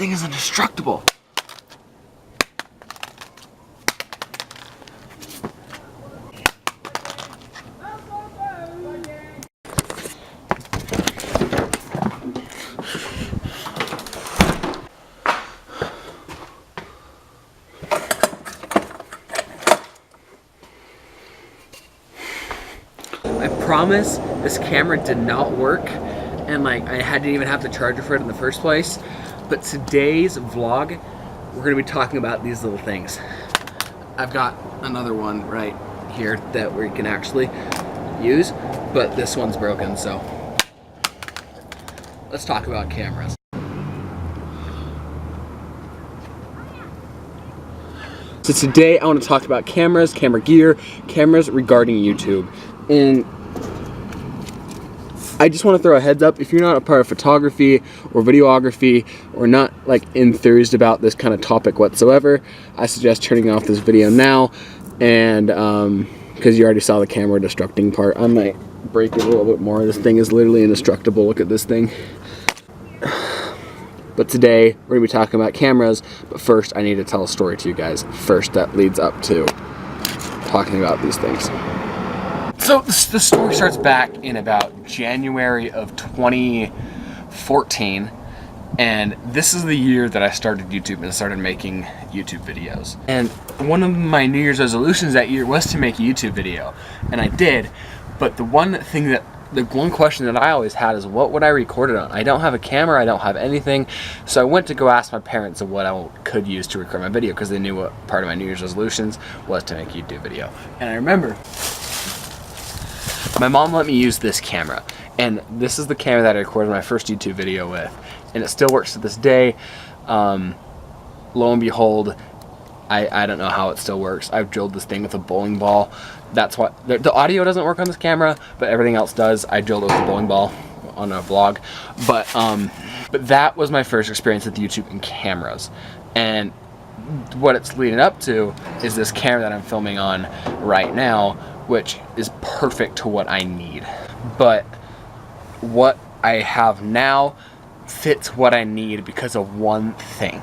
thing is indestructible. I promise this camera did not work, and like I didn't even have the charger for it in the first place. But today's vlog, we're gonna be talking about these little things. I've got another one right here that we can actually use, but this one's broken, so let's talk about cameras. So today I want to talk about cameras, camera gear, cameras regarding YouTube. And I just want to throw a heads up, if you're not a part of photography or videography or not like enthused about this kind of topic whatsoever, I suggest turning off this video now. And because you already saw the camera destructing part, I might break it a little bit more. This thing is literally indestructible. Look at this thing. But today we're gonna be talking about cameras, but first I need to tell a story to you guys first that leads up to talking about these things. So the story starts back in about January of 2014, and this is the year that I started YouTube and started making YouTube videos. And one of my New Year's resolutions that year was to make a YouTube video, and I did. But the one question that I always had is, what would I record it on? I don't have a camera, I don't have anything. So I went to go ask my parents of what I could use to record my video, because they knew what part of my New Year's resolutions was to make a YouTube video. And I remember my mom let me use this camera, and this is the camera that I recorded my first YouTube video with, and it still works to this day. Lo and behold, I don't know how it still works. I've drilled this thing with a bowling ball. That's what the audio doesn't work on this camera, but everything else does. I drilled it with a bowling ball on a vlog, but that was my first experience with YouTube and cameras. And what it's leading up to is this camera that I'm filming on right now, which is perfect to what I need. But what I have now fits what I need because of one thing,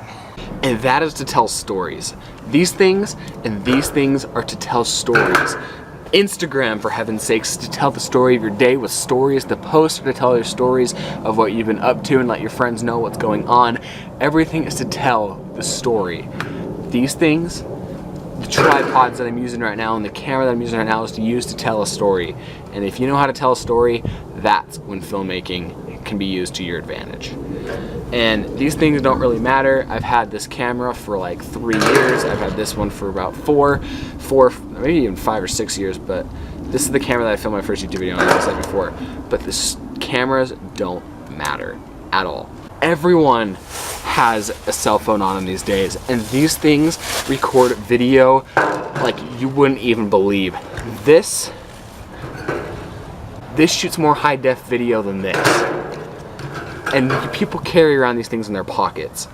and that is to tell stories. These things and these things are to tell stories. Instagram, for heaven's sakes, is to tell the story of your day with stories. The posts are to tell your stories of what you've been up to and let your friends know what's going on. Everything is to tell the story. These things, the tripods that I'm using right now and the camera that I'm using right now, is to use to tell a story. And if you know how to tell a story, that's when filmmaking can be used to your advantage. And these things don't really matter. I've had this camera for like 3 years. I've had this one for about four, maybe even 5 or 6 years, but this is the camera that I filmed my first YouTube video on, like I said before. But the cameras don't matter at all. Everyone has a cell phone on them these days, and these things record video like you wouldn't even believe. This shoots more high def video than this, and people carry around these things in their pockets.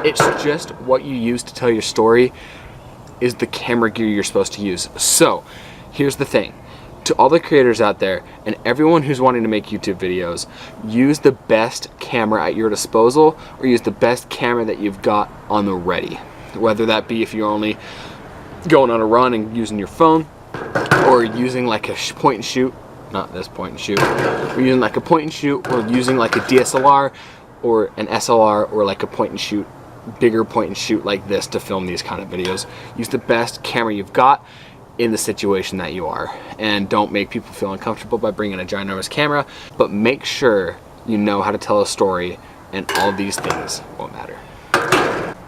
It's just what you use to tell your story is the camera gear you're supposed to use. So here's the thing. To all the creators out there and everyone who's wanting to make YouTube videos, use the best camera at your disposal, or use the best camera that you've got on the ready. Whether that be if you're only going on a run and using your phone, or using like a point and shoot, not this point and shoot, or using like a point and shoot, or using like a DSLR or an SLR, or like a point and shoot, bigger point and shoot like this to film these kind of videos. Use the best camera you've got in the situation that you are, and don't make people feel uncomfortable by bringing a ginormous camera, but make sure you know how to tell a story, and all these things won't matter.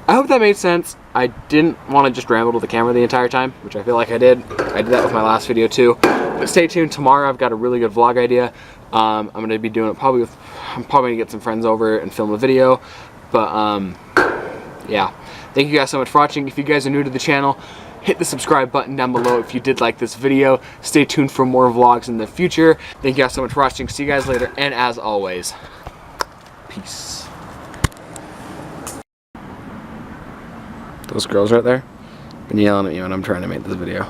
I hope that made sense. I didn't want to just ramble to the camera the entire time, which I feel like I did. I did that with my last video too. But stay tuned. Tomorrow I've got a really good vlog idea. I'm going to be doing it probably with, I'm probably going to get some friends over and film a video. But yeah, thank you guys so much for watching. If you guys are new to the channel, hit the subscribe button down below if you did like this video. Stay tuned for more vlogs in the future. Thank you guys so much for watching. See you guys later, and as always, peace. Those girls right there been yelling at you when I'm trying to make this video.